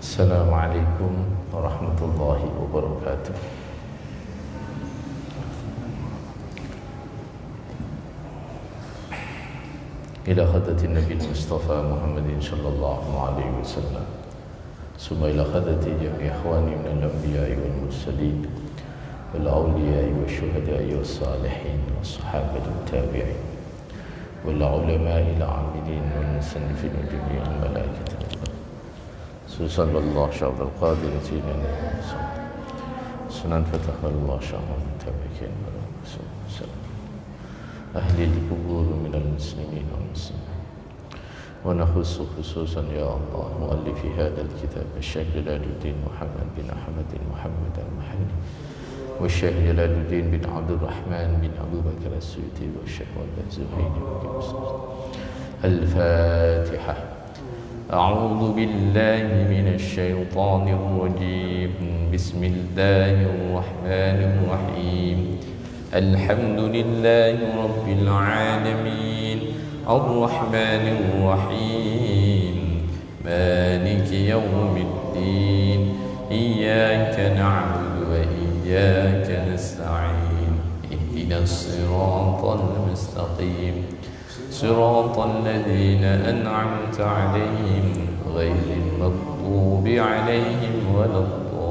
Assalamualaikum warahmatullahi wabarakatuh. Ila hadrati Nabi Mustafa Muhammadin sallallahu alaihi wasallam. Summa ila hadrati jami' ikhwani min al-anbiya'i wal mursalin wal awliya'i wash shuhada'i was salihin was sahabati wat tabi'in wal ulama'i al-'amilin wal musannifin wa jami'il malaikati. Sallallahu syabdal qadir Sayyidina Sunan Fatahullah Syahman Tabiqin Ahli al-kubur minal muslimin wal muslimin wa nahussu khususan ya Allah muallifi hadal kitab Syekh Jalaluddin Muhammad bin Ahmad bin Muhammad al-Mahalli wa Syekh Jalaluddin bin Abdul Rahman bin Abu Bakar as-Suyuti wa Syekh Al-Zuhaini Al-Fatihah. أعوذ بالله من الشيطان الرجيم بسم الله الرحمن الرحيم الحمد لله رب العالمين الرحمن الرحيم مالك يوم الدين إياك نعبد وإياك نستعين اهدنا الصراط المستقيم صراط الذين أنعمت عليهم غير المغضوب عليهم ولا الضالين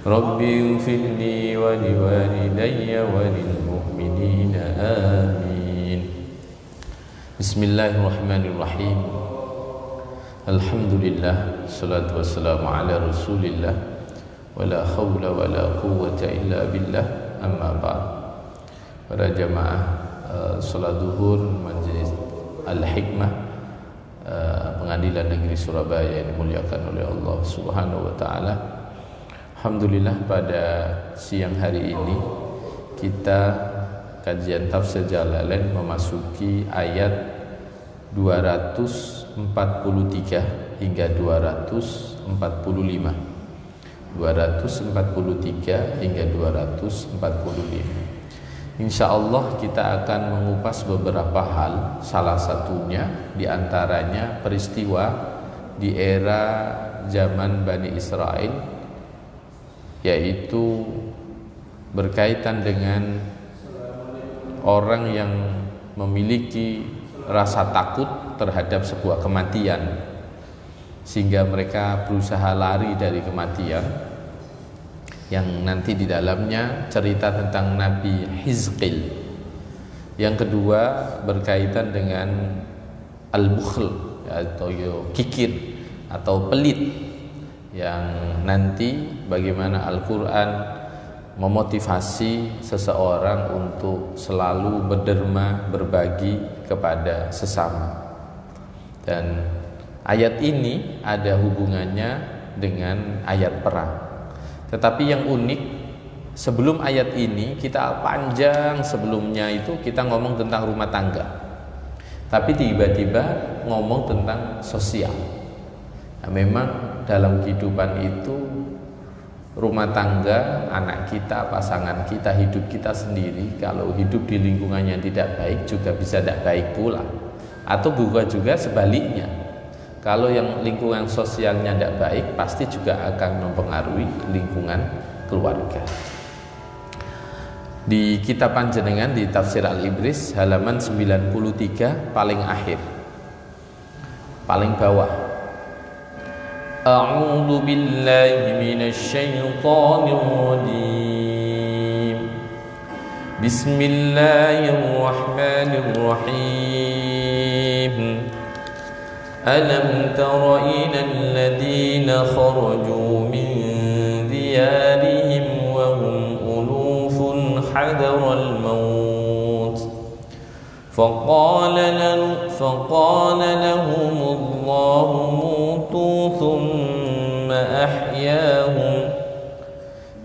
رب اغفر لي ولوالدي وللمؤمنين آمين. بسم الله الرحمن الرحيم الحمد لله والصلاة والسلام على رسول الله ولا حول ولا قوة إلا بالله أما بعد. Para jamaah salat zuhur Majelis Al-Hikmah Pengadilan Negeri Surabaya yang dimuliakan oleh Allah Subhanahu wa taala. Alhamdulillah pada siang hari ini kita kajian tafsir Jalalain memasuki ayat 243 hingga 245. 243 hingga 245. Insyaallah kita akan mengupas beberapa hal, salah satunya diantaranya peristiwa di era zaman Bani Israel, yaitu berkaitan dengan orang yang memiliki rasa takut terhadap sebuah kematian sehingga mereka berusaha lari dari kematian, yang nanti di dalamnya cerita tentang Nabi Hizqil. Yang kedua berkaitan dengan al-bukhl atau kikir atau pelit, yang nanti bagaimana Al-Quran memotivasi seseorang untuk selalu berderma, berbagi kepada sesama. Dan ayat ini ada hubungannya dengan ayat perang. Tetapi yang unik, sebelum ayat ini kita panjang sebelumnya itu kita ngomong tentang rumah tangga, tapi tiba-tiba ngomong tentang sosial. Nah, memang dalam kehidupan itu rumah tangga, anak kita, pasangan kita, hidup kita sendiri, kalau hidup di lingkungan yang tidak baik juga bisa tidak baik pula. Atau bukan juga sebaliknya. Kalau yang lingkungan sosialnya tidak baik, pasti juga akan mempengaruhi lingkungan keluarga. Di kitab panjenengan di Tafsir Al-Ibris halaman 93 paling akhir, paling bawah. A'udzu billahi minasy syaithanir rajim. Bismillahirrahmanirrahim. ألم تر إلى الذين خرجوا من ديارهم وهم ألوف حذر الموت فقال لهم الله موتوا ثم أحياهم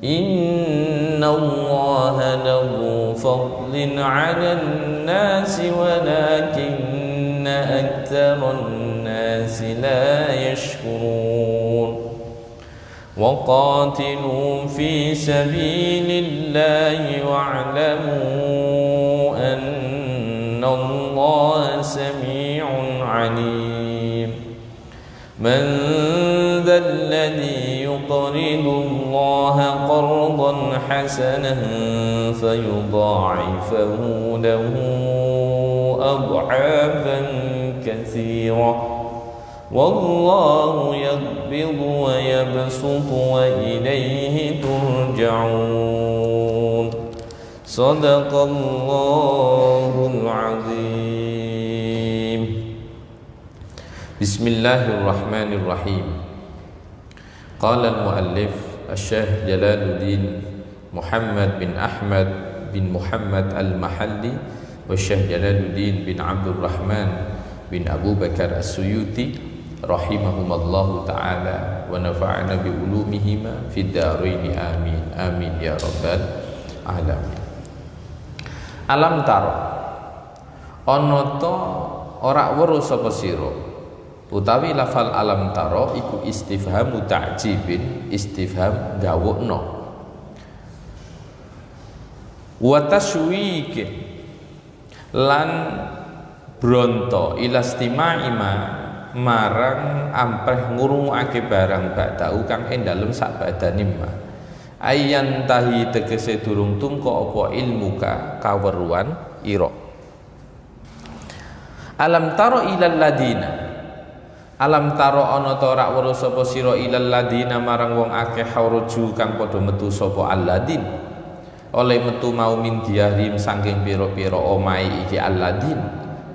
إن الله له فضل على الناس ولكن أكثر الناس لا يشكرون وقاتلوا في سبيل الله واعلموا أن الله سميع عليم من ذا الذي يقرض الله قرضا حسنا فيضاعفه له أضعافا كثيرة والله يقبض ويبسط وإليه ترجعون صدق الله العظيم. Bismillahirrahmanirrahim. Qala al-muallif Asy-Syaikh Jalaluddin Muhammad bin Ahmad bin Muhammad al-Mahalli wa Syekh Jalaluddin bin Abdul Rahman bin Abu Bakar As-Suyuti rahimahumallahu ta'ala wa nafa'ana bi ulumihima fid dharain amin amin ya rabbal alamin. Alam taro ana ta ora weruh sapa sira utawi lafal alam taro iku istifhamu ta'jibin, istifham gawukna wa taswiqin lan bronto ilastima'ima marang ampreh ngurungake barang badau kang ing dalem sak badane ma ayyan tahi tegese durung tumeka apa ilmuka kaweruan ira. Alam taro ilal ladina, alam taro ana ta ora weruh sapa sira ilal ladina marang wong akeh hauruju kang padha metu sapa alladin oleh metu mau min diahrim saking pira-pira omahe iki alladin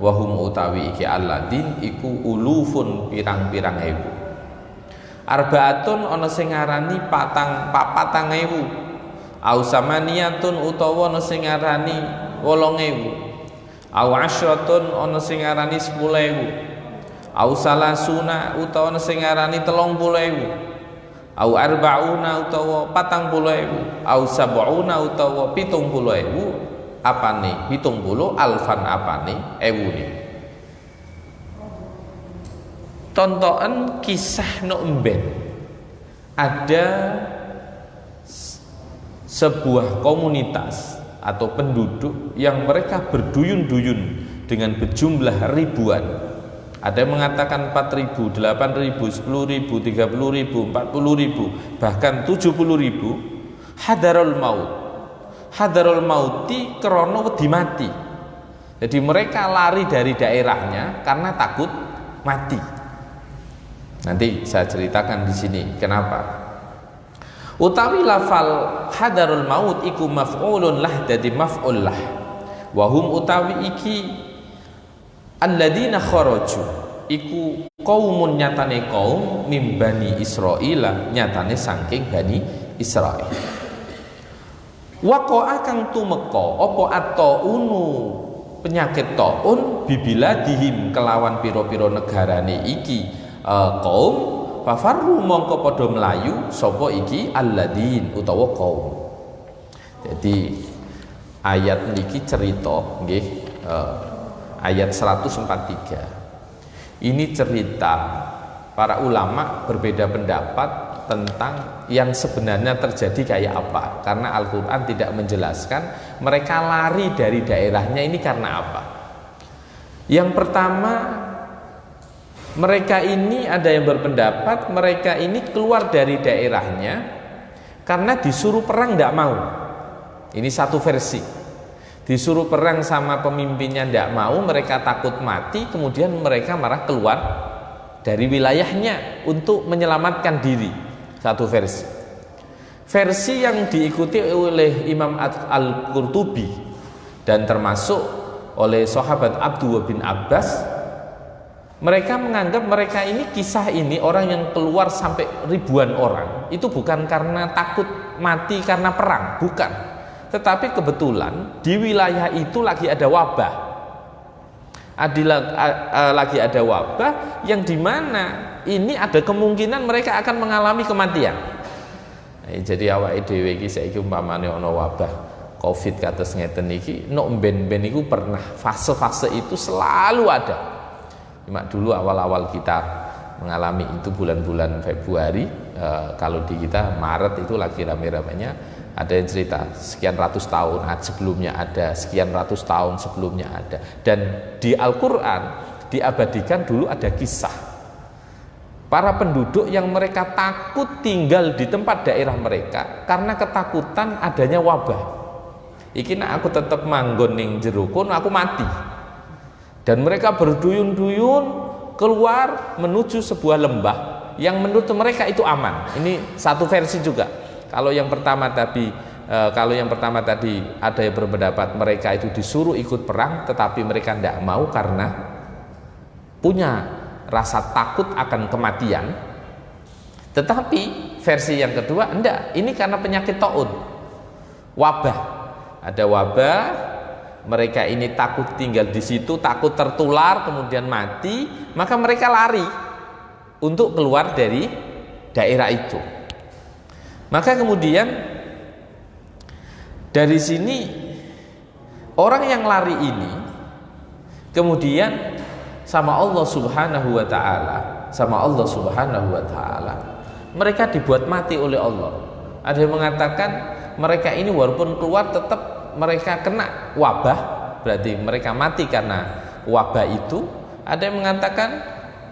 wa hum utawi iki alladin iku ulufun pirang-pirang ewu. Arbaatun ana sing ngarani patang ewu, au samaniyatun utawa ana sing ngarani 8.000, au asyratun ana sing ngarani 10.000, au salasuna utawa ana sing ngarani 30.000, au arbauna utawa 40.000, au sab'una utawa 70.000. Apane 70 alfan apane ewune. Tontonan kisah Nu'mben, ada sebuah komunitas atau penduduk yang mereka berduyun-duyun dengan berjumlah ribuan. Ada yang mengatakan 4.000, 8.000, 10.000, 30.000, 40.000, bahkan 70.000. Hadarul maut, hadarul mauti krana wedi mati. Jadi mereka lari dari daerahnya karena takut mati. Nanti saya ceritakan di sini kenapa. Utawi lafal hadarul maut iku maf'ulun lah, dadi maf'ul lah. Wa hum utawi iki alladzina kharaju iku qaumun nyatane kaum mim bani Israil, nyatane saking bani Israil. Waqa'a kang tumeka apa at-taunu penyakit taun bibiladihim kelawan pira-pira negarane iki kaum fafarru mongko padha melayu sapa iki alladin utawa kaum. Jadi ayat niki cerita nggih, ayat 143 ini cerita para ulama berbeda pendapat tentang yang sebenarnya terjadi kayak apa, karena Al-Quran tidak menjelaskan mereka lari dari daerahnya ini karena apa. Yang pertama, mereka ini ada yang berpendapat mereka ini keluar dari daerahnya karena disuruh perang tidak mau. Ini satu versi. Disuruh perang sama pemimpinnya tidak mau, mereka takut mati, kemudian mereka marah keluar dari wilayahnya untuk menyelamatkan diri. Satu versi. Versi yang diikuti oleh Imam Al-Qurtubi dan termasuk oleh sahabat Abdullah bin Abbas, mereka menganggap mereka ini kisah ini orang yang keluar sampai ribuan orang itu bukan karena takut mati karena perang, bukan, tetapi kebetulan di wilayah itu lagi ada wabah, lagi ada wabah yang dimana ini ada kemungkinan mereka akan mengalami kematian. Jadi awake dhewe iki saiki umpamane ana wabah Covid kados ngeten iki, Nu'mben iku pernah fase-fase itu selalu ada. Cuma dulu awal-awal kita mengalami itu bulan-bulan Februari, kalau di kita Maret itu lagi rame-ramenya, ada yang cerita sekian ratus tahun sebelumnya ada, sekian ratus tahun sebelumnya ada. Dan di Al-Quran diabadikan dulu ada kisah para penduduk yang mereka takut tinggal di tempat daerah mereka karena ketakutan adanya wabah. Iki nak aku tetap manggon ning jero kono aku mati. Dan mereka berduyun-duyun keluar menuju sebuah lembah yang menurut mereka itu aman. Ini satu versi juga. Kalau yang pertama tadi ada yang berpendapat mereka itu disuruh ikut perang, tetapi mereka tidak mau karena punya rasa takut akan kematian. Tetapi versi yang kedua, enggak, ini karena penyakit taun, wabah. Ada wabah, mereka ini takut tinggal di situ, takut tertular, kemudian mati, maka mereka lari untuk keluar dari daerah itu. Maka kemudian dari sini orang yang lari ini kemudian sama Allah Subhanahu wa taala mereka dibuat mati oleh Allah. Ada yang mengatakan mereka ini walaupun keluar tetap mereka kena wabah, berarti mereka mati karena wabah itu. Ada yang mengatakan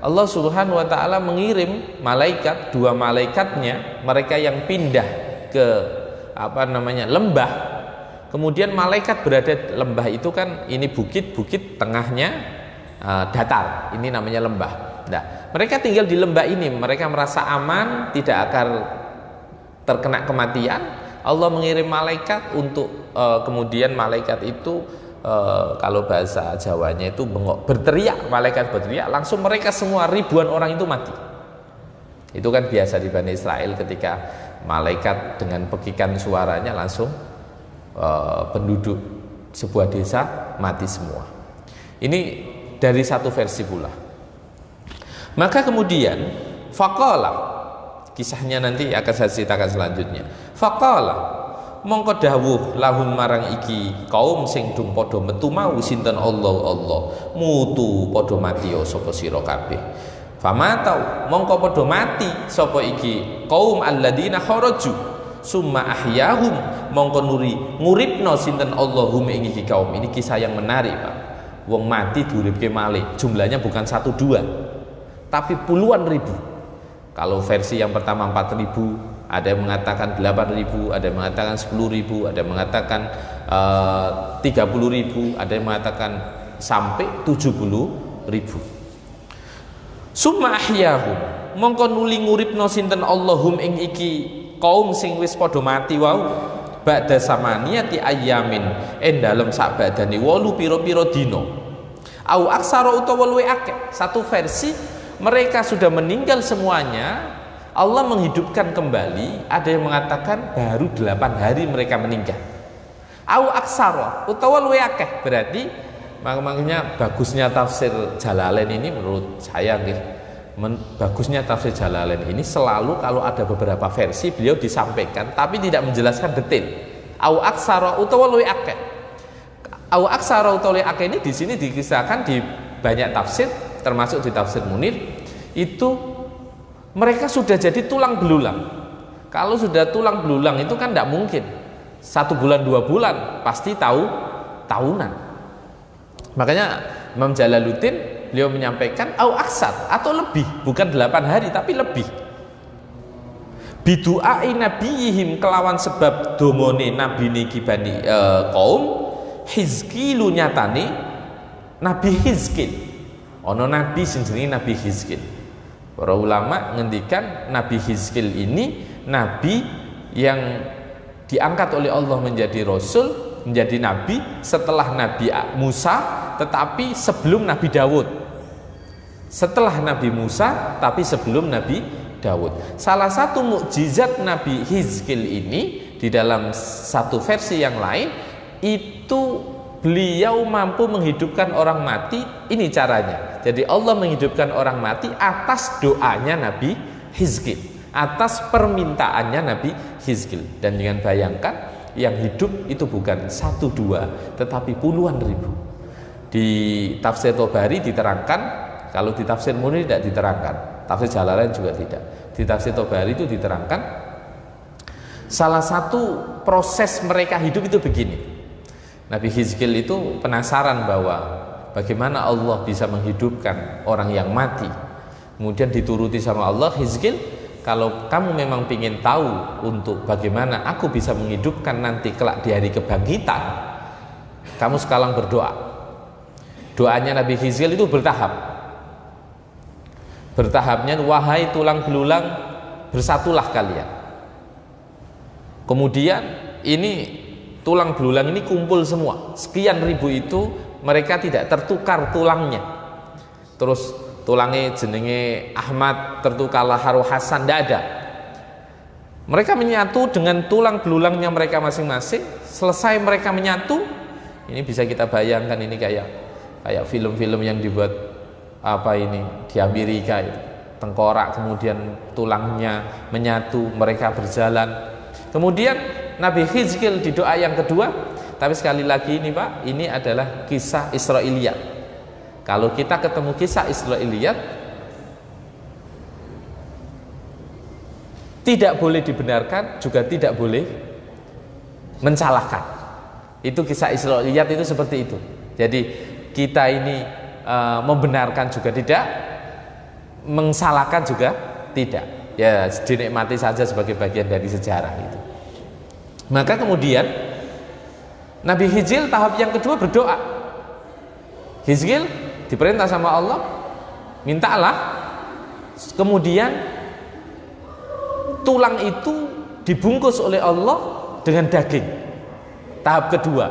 Allah Subhanahu wa taala mengirim malaikat, dua malaikatnya, mereka yang pindah ke lembah. Kemudian malaikat berada lembah itu kan ini bukit-bukit, tengahnya datar, ini namanya lembah. Nah, mereka tinggal di lembah ini, mereka merasa aman, tidak akan terkena kematian. Allah mengirim malaikat untuk kemudian malaikat itu kalau bahasa Jawanya itu bengok, berteriak, malaikat berteriak, langsung mereka semua ribuan orang itu mati. Itu kan biasa di Bani Israel, ketika malaikat dengan pekikan suaranya langsung penduduk sebuah desa mati semua. Ini dari satu versi pula. Maka kemudian faqala, kisahnya nanti akan saya ceritakan selanjutnya. Faqala, mongko dawuh lahun marang iki kaum sing dung padha metu mau sinten Allah mutu padha mati sapa sira kabeh. Famatau, mongko padha mati sapa iki kaum alladzina kharaju summa ahyahum, mongko nguripno sinten Allahum ing iki kaum. Ini kisah yang menarik, Pak. Wong mati diuripke malih, jumlahnya bukan 1 2 tapi puluhan ribu. Kalau versi yang pertama 4.000, ada yang mengatakan 8.000, ada yang mengatakan 10.000, ada yang mengatakan 30.000, ada yang mengatakan sampai 70.000. Summa ahyahum, mongko nuli nguripno sinten Allahum ing iki kaum sing wis padha mati wau ba'da samaniyati ayyamin dalem sak badane 8 pira-pira dina. Au aksara utawa luwe akeh. Satu versi mereka sudah meninggal semuanya, Allah menghidupkan kembali. Ada yang mengatakan baru 8 hari mereka meninggal. Au aksara utawa luwe akeh, berarti makanya bagusnya tafsir Jalalain ini menurut saya bagusnya tafsir Jalalain ini selalu kalau ada beberapa versi beliau disampaikan tapi tidak menjelaskan detail. Au aksara utawa luwe akeh. Au aksara utawa luwe akeh ini di sini dikisahkan di banyak tafsir, termasuk di tafsir Munir, itu mereka sudah jadi tulang belulang. Kalau sudah tulang belulang itu kan tidak mungkin 1 bulan 2 bulan, pasti tahunan. Makanya Imam Jalaluddin beliau menyampaikan au aksar atau lebih, bukan 8 hari tapi lebih. Bidu'ai nabiyihim, kelawan sebab domone nabi niki bani kaum Hizkilu, nyatane Nabi Hizkil. Ono nabi sing jenenge Nabi Hizkil. Para ulama ngendikan Nabi Hizkil ini nabi yang diangkat oleh Allah menjadi rasul, menjadi nabi setelah Nabi Musa, tetapi sebelum Nabi Dawud. Setelah Nabi Musa tapi sebelum Nabi Dawud. Salah satu mukjizat Nabi Hizkil ini di dalam satu versi yang lain itu beliau mampu menghidupkan orang mati. Ini caranya. Jadi Allah menghidupkan orang mati atas doanya Nabi Hizkil, atas permintaannya Nabi Hizkil. Dan dengan bayangkan yang hidup itu bukan 1 2 tetapi puluhan ribu. Di tafsir Tobari diterangkan, kalau di tafsir Munir tidak diterangkan, tafsir Jalalain juga tidak. Di tafsir Tobari itu diterangkan salah satu proses mereka hidup itu begini. Nabi Hizkil itu penasaran bahwa bagaimana Allah bisa menghidupkan orang yang mati. Kemudian dituruti sama Allah, Hizqil, kalau kamu memang ingin tahu untuk bagaimana aku bisa menghidupkan nanti kelak di hari kebangkitan, kamu sekarang berdoa. Doanya Nabi Hizqil itu bertahap. Bertahapnya, wahai tulang belulang, bersatulah kalian. Kemudian ini tulang belulang ini kumpul semua, sekian ribu itu, mereka tidak tertukar tulangnya. Terus tulangnya jenenge Ahmad tertukarlah Haru Hasan, tidak ada. Mereka menyatu dengan tulang belulangnya mereka masing-masing. Selesai mereka menyatu, ini bisa kita bayangkan, ini kayak film-film yang dibuat di Amerika itu. Tengkorak kemudian tulangnya menyatu, mereka berjalan. Kemudian Nabi Hizqil di doa yang kedua, tapi sekali lagi ini Pak, ini adalah kisah Israiliyat. Kalau kita ketemu kisah Israiliyat, tidak boleh dibenarkan, juga tidak boleh mencalahkan. Itu kisah Israiliyat itu seperti itu. Jadi kita ini membenarkan juga tidak, mengsalahkan juga tidak. Ya dinikmati saja sebagai bagian dari sejarah itu. Maka kemudian Nabi Hizqil tahap yang kedua berdoa. Hizqil diperintah sama Allah, mintalah. Kemudian tulang itu dibungkus oleh Allah dengan daging. Tahap kedua.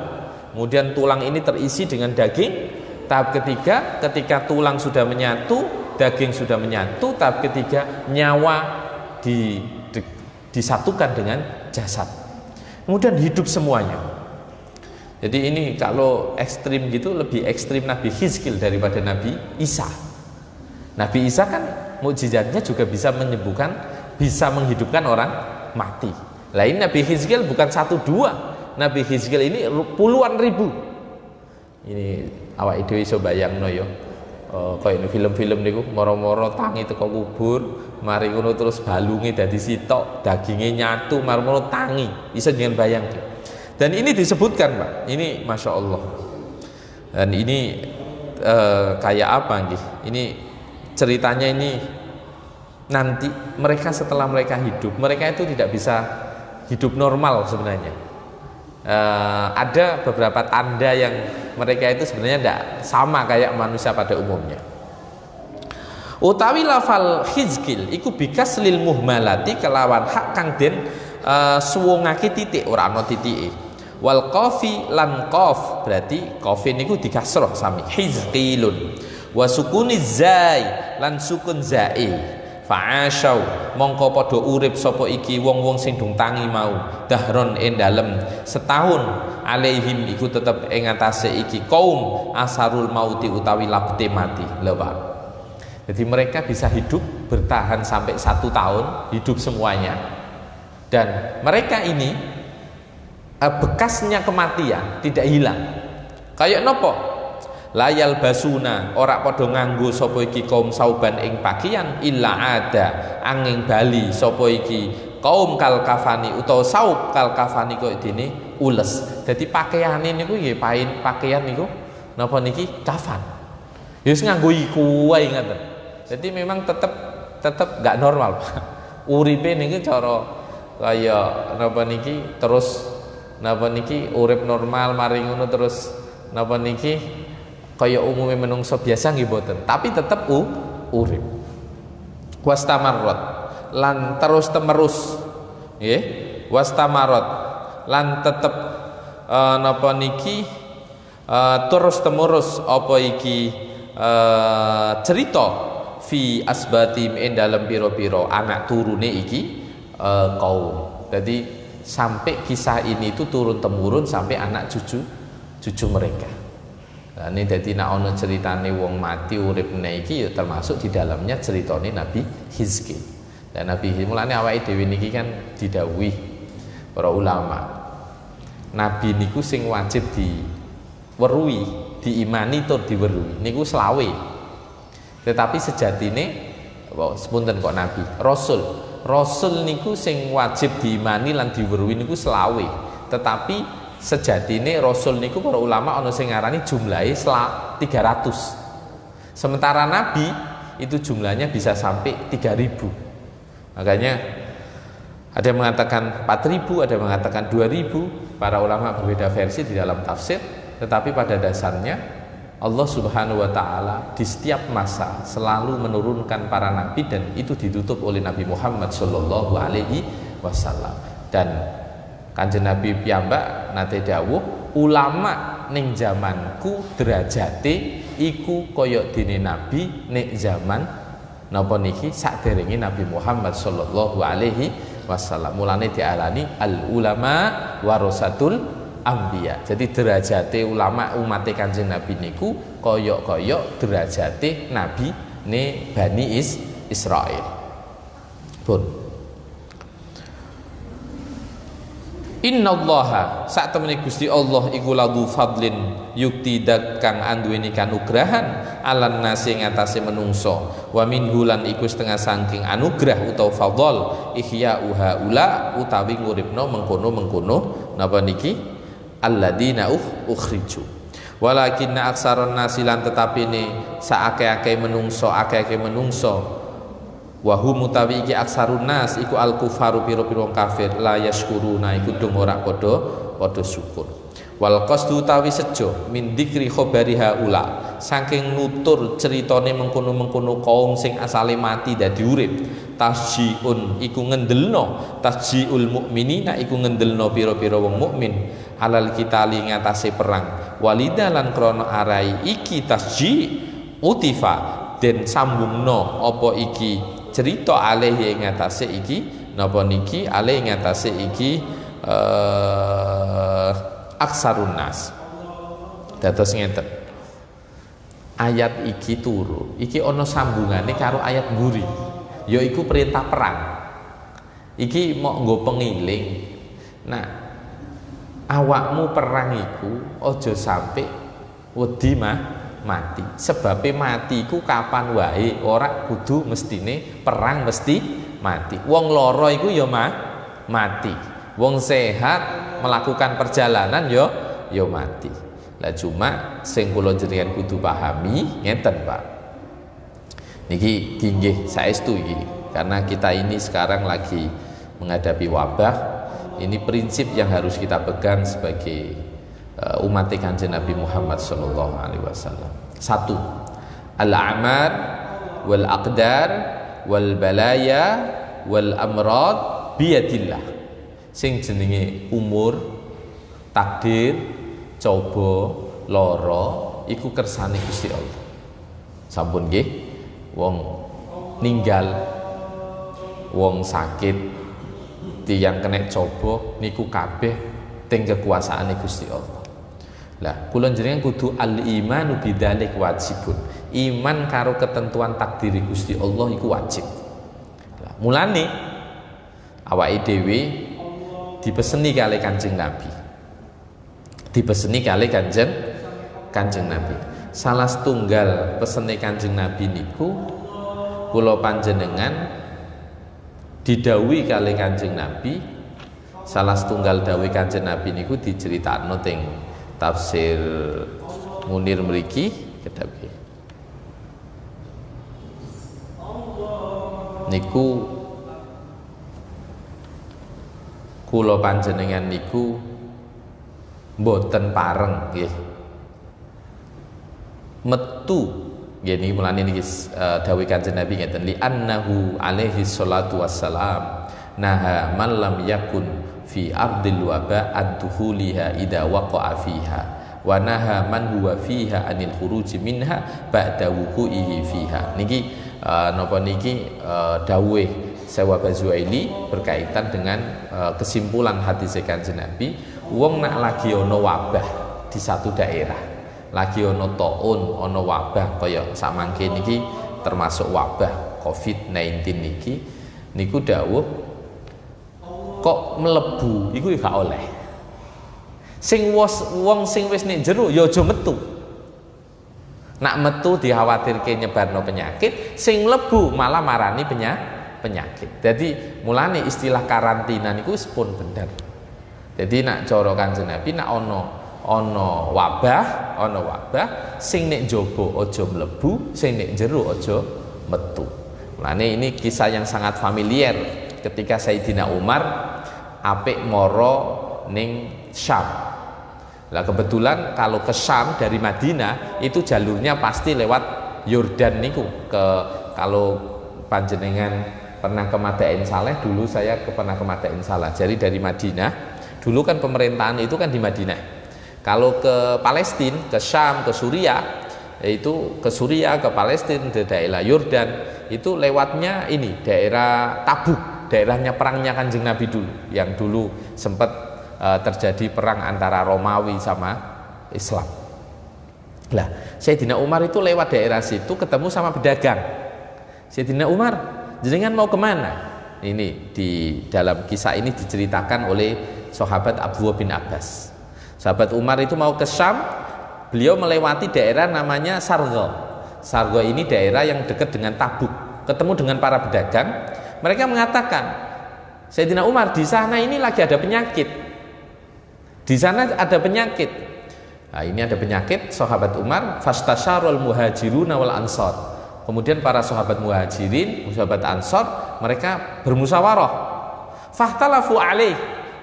Kemudian tulang ini terisi dengan daging. Tahap ketiga, ketika tulang sudah menyatu, daging sudah menyatu. Tahap ketiga, nyawa disatukan dengan jasad. Kemudian hidup semuanya. Jadi ini kalau ekstrim gitu, lebih ekstrim Nabi Hizqil daripada Nabi Isa. Nabi Isa kan mukjizatnya juga bisa menyembuhkan, bisa menghidupkan orang mati. Lain Nabi Hizqil bukan 1 2, Nabi Hizqil ini puluhan ribu. Ini awak dhewe iso bayangno ya. Kayak film-film niku moro-moro tangi teko kubur, mari ngono terus balunge dadi sitok, daginge nyatu, maro-moro tangi. Iso jenengan bayangke. Dan ini disebutkan Pak, ini Masya Allah. Dan ini kayak apa nggih? Ini ceritanya ini nanti mereka setelah mereka hidup, mereka itu tidak bisa hidup normal sebenarnya. Ada beberapa tanda yang mereka itu sebenarnya tidak sama kayak manusia pada umumnya. Utawi lafal Hizqil iku bikas lil muhmalati kelawan hak kang den suwungake titik ora ana titike. Wal qafi lan qaf berarti qafin niku dikasroh sami Hizqilun. Wa sukuni zai lan sukun zai. Fa'asyau mongko padha urip sapa iki wong-wong sing dung tangi mau dahron ing dalem setahun alaihim iku tetep ing atase iki kaum asarul mauti utawi labete mati lho Pak. Jadi mereka bisa hidup bertahan sampai 1 tahun hidup semuanya, dan mereka ini bekasnya kematian tidak hilang. Kayak nopo? Layal basuna ora padha nganggo sapa iki kaum sauban ing pakaian illa ada angin bali sapa iki kaum kal kafani utawa saub kal kafani kok dene ules. Dadi pakaiane niku nggih pakaian niku napa niki kafan. Ya wis nganggo iku wae ngoten. Jadi memang tetep gak normal. Uripe niki cara kaya napa niki terus napa niki urip normal mari ngono terus napa niki kaya umumnya menungso biasa nggih boten, tapi tetep urip. Wastamarrat lan terus temerus nggih, wastamarrat lan tetep napa niki terus temurus apa iki cerita fi asbatim ing dalem pira-pira anak turune iki kaum. Jadi sampai kisah ini itu turun temurun sampai anak cucu mereka. Nah, ini jadi nak ono ceritane wong mati urip iki ya termasuk di dalamnya ceritane Nabi Hizqil. Dan Nabi Hizqil mulane awake dhewe niki kan didhawuhi para ulama. Nabi niku sing wajib diweruhi, diimani tur diweruhi niku selawe. Tetapi sejatine sepunten kok Nabi, Rasul niku sing wajib diimani lan diweruhi niku selawe. Tetapi sejatine Rasul niku para ulama ana sing ngarani jumlahe 300. Sementara Nabi itu jumlahnya bisa sampai 3.000. Makanya ada yang mengatakan 4.000, ada yang mengatakan 2.000. Para ulama berbeda versi di dalam tafsir, tetapi pada dasarnya Allah Subhanahu wa taala di setiap masa selalu menurunkan para nabi, dan itu ditutup oleh Nabi Muhammad sallallahu alaihi wasallam. Dan Kanjeng Nabi piyambak nate dawuh, ulama ning zamanku derajate iku koyok dene nabi nek zaman napa niki saderenge Nabi Muhammad sallallahu alaihi wasallam. Mulane diarani al ulama warasatul anbiya. Jadi derajate ulama umat Kanjeng Nabi niku koyok-koyok derajate nabi ne Bani Israil. Pun Innallaha sak temene Gusti Allah iku ladzu fadlin yukti kang anduweni kanugrahan alan nasi ngatasé menungso wa minhu lan iku setengah saking anugrah utawa fadl ihya ula utawi nguripno mengkono napa niki alladzina ukhriju walakinna aksaron nasi lan tetapine saakeh-akeh menungso wahum utawi iki aksarun nas iku al kufaru pira-pira kafir la yashkuruna iku dong ora padha syukur wal qasdu utawi sejo min dzikri khabari haula saking nutur ceritane mengkono-mengkono kaum sing asale mati dadi urip tasjiun iku ngendelno tasjiul mukminina iku ngendelno pira-pira wong mukmin alal kitali ngatasé perang walidalan krana arai iki tasji utifa den sambungno apa iki cerita alih ing ngatasé iki napa niki alih ing ngatasé iki aksarun nas. Dados ngeten. Ayat iki turu, iki ana sambungane karo ayat mburi. Yaiku perintah perang. Iki mok nggo pengiling. Nah, awakmu perang iku aja sampai wedi mati. Sebabe mati iku kapan wae, ora kudu mestine perang mesti mati. Wong lara iku ya mati. Wong sehat melakukan perjalanan ya mati. Lah cuma sing kula jenengan kudu pahami ngeten, Pak. Niki nggih saestu iki karena kita ini sekarang lagi menghadapi wabah. Ini prinsip yang harus kita pegang sebagai umat Kanjeng Nabi Muhammad sallallahu alaihi wasallam. 1. Al-a'mar wal aqdar wal balaya wal amrad biyadillah. Sing jenenge umur, takdir, coba, lara iku kersane Gusti Allah. Sampun nggih, wong ninggal, wong sakit, tiyang kena coba niku kabeh teng kekuasaane Gusti Allah. Lah, kula jenengan kudu al-imanu bidzalik wajibun. Iman karo ketentuan takdir Gusti Allah iku wajib. Lah, mulane awake dhewe dipeseni kali Kanjeng Nabi. Dipeseni kali Kanjeng Nabi. Salah setunggal pesene Kanjeng Nabi niku kula panjenengan didhawuhi kali Kanjeng Nabi. Salah setunggal dawuh Kanjeng Nabi niku diceritakno teng tafsir Munir mriki kedawuh. Niku kula panjenengan niku mboten pareng nggih. Metu nggih niki mulane niki dawuh Kanjeng Nabi ngeten li annahu alaihi salatu wassalam naha man lam yakun fi ardil waba ad-duhuliha idza waqa'a fiha wa naha man huwa fiha anil khuruji minha ba'da wuqu'ihi fiha. Niki napa niki dawuh Sewa Bazuaili berkaitan dengan kesimpulan hadis Kanjeng Nabi. Wong nak lagi ono wabah di satu daerah, lagi ono taun, ono wabah kaya samangke niki termasuk wabah COVID-19 niki, niku dawuh kok mlebu iku gak oleh. Wong sing wis nek jero ya aja metu. Nak metu dikhawatirke nyebarno penyakit, sing mlebu malah marani penyakit. Jadi mulane istilah karantina niku wis pun bener. Jadi nak cara Kanjeng Nabi nak ana wabah sing nek njaba aja mlebu, sing nek jero aja metu. Mulane ini kisah yang sangat familiar ketika Sayyidina Umar apik moro ning Syam. Lah kebetulan kalau ke Syam dari Madinah itu jalurnya pasti lewat Yordan niku kalau panjenengan pernah ke Madain Saleh, dulu saya pernah ke Madain Saleh. Jadi dari Madinah, dulu kan pemerintahan itu kan di Madinah. Kalau ke Palestina, ke Syam, ke Suriah, yaitu ke Suriah, ke Palestina, ke daerah Yordan, itu lewatnya ini daerah Tabuk, daerahnya perangnya Kanjeng Nabi dulu, yang dulu sempat terjadi perang antara Romawi sama Islam. Lah, Sayyidina Umar itu lewat daerah situ ketemu sama pedagang. Sayyidina Umar, jenengan mau kemana? Ini di dalam kisah ini diceritakan oleh sahabat Abdullah bin Abbas. Sahabat Umar itu mau ke Syam, beliau melewati daerah namanya Sargo. Sargo ini daerah yang dekat dengan Tabuk. Ketemu dengan para pedagang, mereka mengatakan, Sayyidina Umar, di sana ini lagi ada penyakit. Di sana ada penyakit. Nah, ini ada penyakit. Sahabat Umar fastasyarul muhajiruna wal ansor. Kemudian para sahabat muhajirin, sahabat ansor, mereka bermusyawarah. Fahtalafu alaih.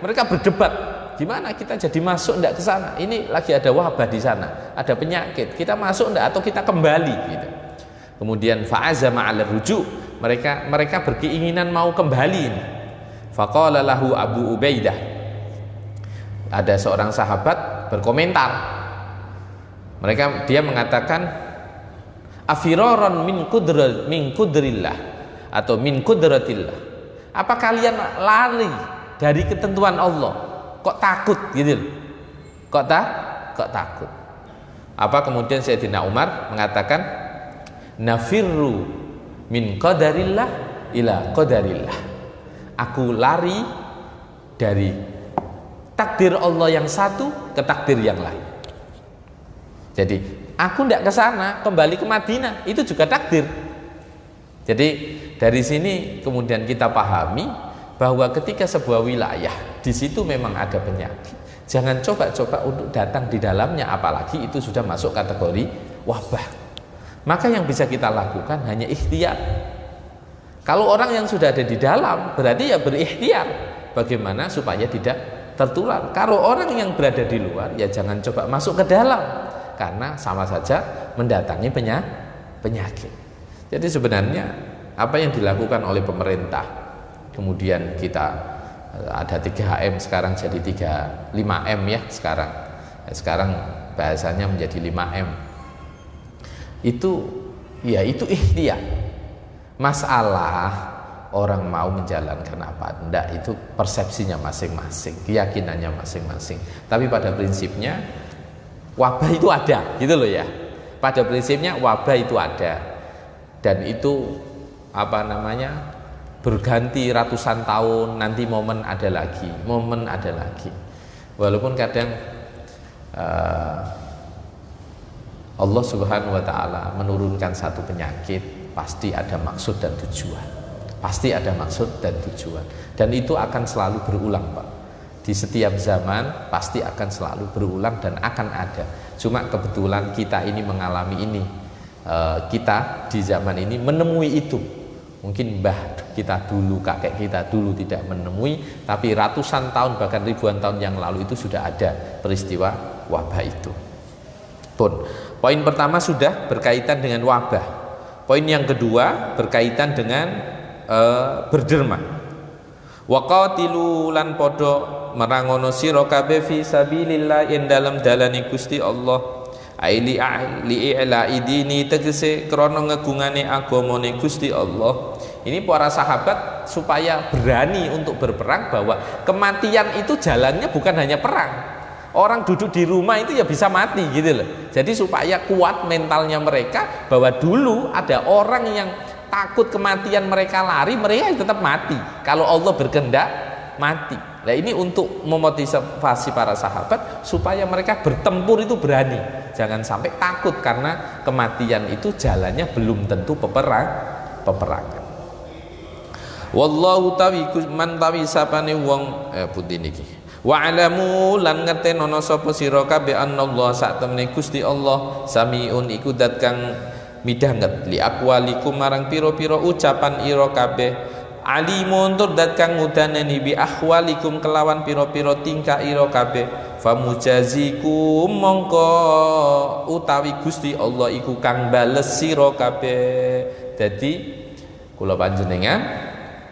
Mereka berdebat. Gimana kita jadi masuk enggak ke sana? Ini lagi ada wabah di sana, ada penyakit. Kita masuk enggak atau kita kembali gitu. Kemudian fa'azama 'ala rujuk. Mereka berkeinginan mau kembali. Faqala lahu Abu Ubaidah. Ada seorang sahabat berkomentar. Dia mengatakan afiraron min kudrillah atau min kudratillah. Apa kalian lari dari ketentuan Allah? Kok takut gitu? Kok takut? Apa kemudian Sayyidina Umar mengatakan nafirru min qadarillah ila qadarillah. Aku lari dari takdir Allah yang satu ke takdir yang lain. Jadi aku tidak ke sana, kembali ke Madinah, itu juga takdir. Jadi dari sini kemudian kita pahami bahwa ketika sebuah wilayah di situ memang ada penyakit, jangan coba-coba untuk datang di dalamnya, apalagi itu sudah masuk kategori wabah. Maka yang bisa kita lakukan hanya ikhtiar. Kalau orang yang sudah ada di dalam, berarti ya berikhtiar bagaimana supaya tidak tertular. Kalau orang yang berada di luar, ya jangan coba masuk ke dalam, karena sama saja mendatangi penyakit. Jadi sebenarnya apa yang dilakukan oleh pemerintah, kemudian kita ada 3M sekarang jadi 5M ya sekarang bahasanya menjadi 5M. Itu ikhtiar. Masalah orang mau menjalankan apa enggak itu persepsinya masing-masing, keyakinannya masing-masing. Tapi pada prinsipnya wabah itu ada, gitu loh ya. Pada prinsipnya wabah itu ada, dan itu berganti ratusan tahun, nanti momen ada lagi. Walaupun kadang Allah Subhanahu wa taala menurunkan satu penyakit, pasti ada maksud dan tujuan. Dan itu akan selalu berulang, Pak. Di setiap zaman pasti akan selalu berulang dan akan ada. Cuma kebetulan kita ini mengalami ini, kita di zaman ini menemui itu. Mungkin mbah kita dulu, kakek kita dulu tidak menemui, tapi ratusan tahun bahkan ribuan tahun yang lalu itu sudah ada peristiwa wabah itu. Poin pertama sudah berkaitan dengan wabah. Poin yang kedua berkaitan dengan berderma. Waqatilu lan podo merangono sira kabeh fi sabilillah ing dalam dalane Gusti Allah. Aili i'la idini tegese krana ngegungane agamane Gusti Allah. Ini para sahabat supaya berani untuk berperang, bahwa kematian itu jalannya bukan hanya perang. Orang duduk di rumah itu ya bisa mati gitu loh. Jadi supaya kuat mentalnya mereka, bahwa dulu ada orang yang takut kematian, mereka lari, mereka tetap mati. Kalau Allah berkehendak mati. Nah ini untuk memotivasi para sahabat supaya mereka bertempur itu berani. Jangan sampai takut karena kematian itu jalannya belum tentu peperangan. Wallahu man tawi sapane wong putih niki. Wa alamu lan ngertenono sapa sira kabeh anallah sak temene Gusti Allah samiun iku dat kang midhanget li aqwalikum marang pira-pira ucapan ira kabeh alimun tur dat kang ngudaneni bi ahwalikum kelawan pira-pira tingkah ira kabeh famujazikum mongko utawi Gusti Allah iku kang bales sira kabeh. Dadi kula panjenengan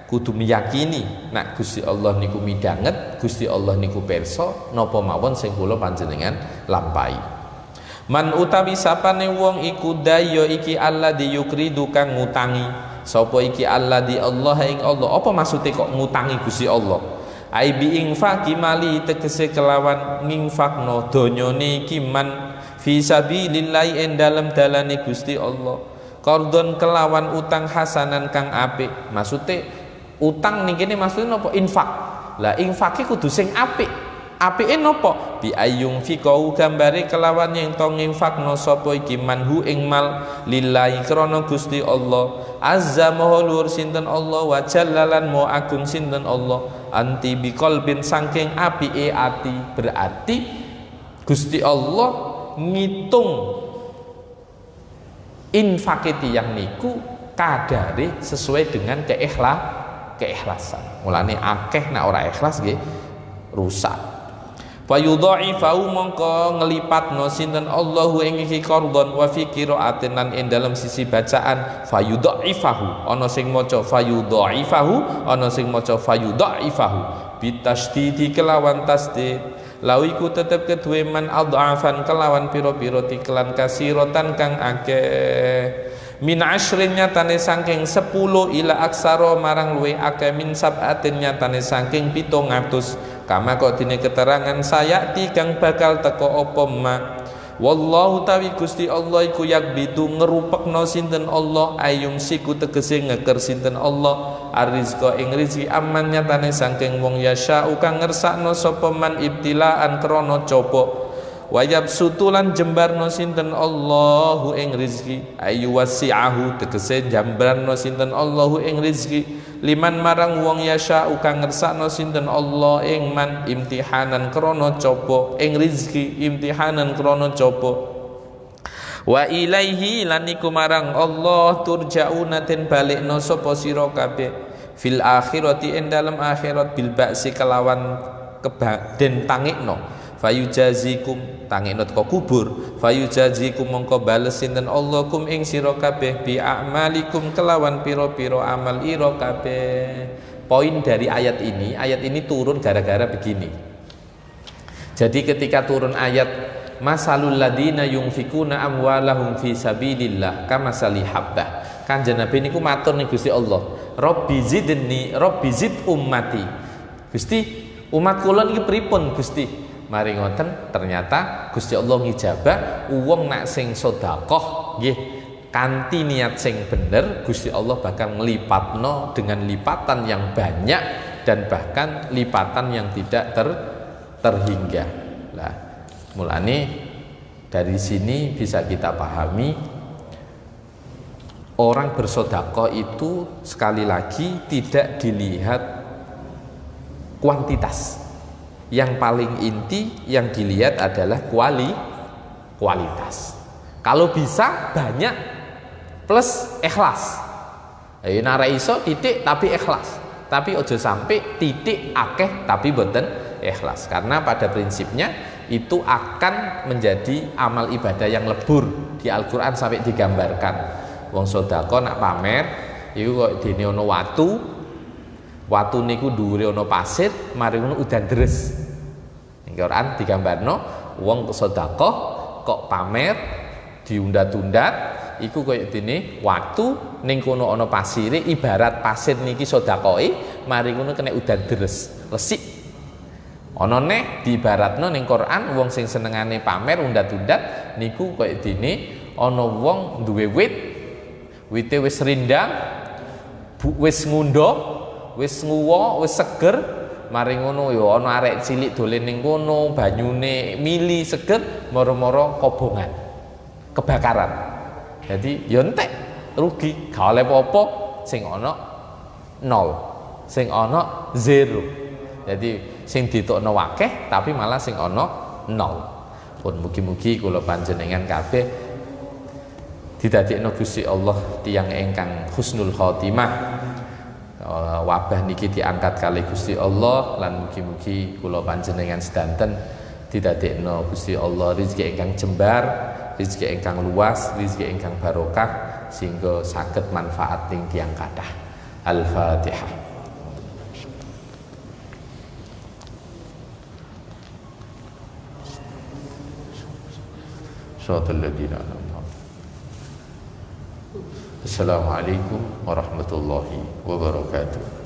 kudu meyakini nek Gusti Allah niku midhanget, Gusti Allah niku pirsa napa mawon sing kula panjenengan lampahi. Man utawi sapane wong iku daya iki Allah diyukridu kang ngutangi. Sapa iki Allah di Allah ing Allah. Apa maksude kok ngutangi Gusti Allah? Ai bi infaqi mali tegese kelawan nginfakno donyane iki man fi sabilillah ing dalem dalane Gusti Allah. Qardon kelawan utang hasanan kang apik. Maksude utang ning kene maksudnya napa? Infak. Lah infake kudu sing apik. Apike napa? Bi ayung fikau gambare kelawan yang to nginfakno sapa iki manhu ing mal lillahi krana Gusti Allah. Azza maha luhur sinten Allah wa jallalan maha agung sinten Allah. Anti bi qalbin saking apike ati. Berarti Gusti Allah ngitung infake tiyang niku kadare sesuai dengan keikhlasan. Mulane akeh nek ora ikhlas nggih rusak. Fayudha'ifahu mongko ngelipatno sinten Allahu ing iki qardon wa fi qira'atin lan ing dalam sisi bacaan fayudha'ifahu ana sing maca fayudha'ifahu ana sing maca fayudha'ifahu bitasdidi kelawan tasdid lawiku tetep kedue man adhafan kelawan pira-pira tiklan kasiratan kang akeh min asyrin nyatane saking 10 ila aksara marang luwe akeh min sabatin nyatane saking 700 kama kok dine keterangan sayati kang bakal teko apa ma wallahu tawi Gusti Allah iku yakbidu ngerupekno sinten Allah ayung siku tegese ngeker sinten Allah arizqa ing rezeki aman nyatane saking wong yasha kang ngersakno sapa man ibtilaan krana coba wayab sutulan jembarno sinten Allahu ing rizki ayu wasi'ahu tegese jembarno sinten Allahu ing rizki liman marang wong yasha kang ngersakno sinten Allah ing man imtihanan krana coba ing rizki imtihanan krana coba wa ilaihi lan iku marang Allah turja'una den balikno sapa sira kabeh fil akhirati ing dalem akhirat bil ba'si kelawan den tangikno fayujazikum tangikno teko kubur fayujazikum mongko bales sinten Allah kum ing sira kabeh bi a'malikum kelawan pira-pira amal ira kabeh. Poin dari ayat ini turun gara-gara begini. Jadi ketika turun ayat masalul ladina yunfikuna amwalahum fi sabilillah kamasali habbah, Kanjeng Nabi niku matur ning Gusti Allah, Rabbi zid ummati. Gusti, umat kula niki pripun Gusti? Mari ngoten ternyata Gusti Allah ngijabah wong nak sing sedekah nggih kanthi niat sing bener Gusti Allah bakal nglipatno dengan lipatan yang banyak dan bahkan lipatan yang tidak terhingga. Lah mulane dari sini bisa kita pahami orang bersedekah itu sekali lagi tidak dilihat kuantitas. Yang paling inti yang dilihat adalah kualitas. Kalau bisa banyak plus ikhlas. Ayo nara iso titik tapi ikhlas. Tapi ojo sampai titik akeh tapi boten ikhlas. Karena pada prinsipnya itu akan menjadi amal ibadah yang lebur. Di Al-Qur'an sampai digambarkan. Wong sedekah nak pamer iku kok dene ana watu niku dhuwure ana pasir, mari ngono udan deres. Ning Quran digambarno wong sedekah kok pamer diundat-undat iku koyo dene watu ning kono ana pasire ibarat pasir niki sedekahe, mari ngono kena udan deres, resik. Ana neh diibaratno ning Quran wong sing senengane pamer undat-undat niku koyo dene ana wong duwe wite wis rindang, wis ngundha, wis nguwa, wis seger, mari ngono ya ana arek cilik dolen ning kono, banyune mili seger, moro-moro kobongan. Kebakaran. Jadi ya entek, rugi, gak oleh apa-apa, sing ana 0, sing ana 0. Jadi sing ditokno akeh tapi malah sing ana 0. Pun mugi-mugi kula panjenengan kabeh didadekno Gusti Allah tiyang ingkang husnul khotimah. Wabah niki diangkat kali Gusti Allah lan mugi-mugi kula panjenengan sedanten didadekno Gusti Allah rezeki ingkang jembar, rezeki ingkang luas, rezeki ingkang barokah sehingga saged manfaat ing tiyang kathah. Al-Fatihah. Assalamualaikum warahmatullahi wabarakatuh.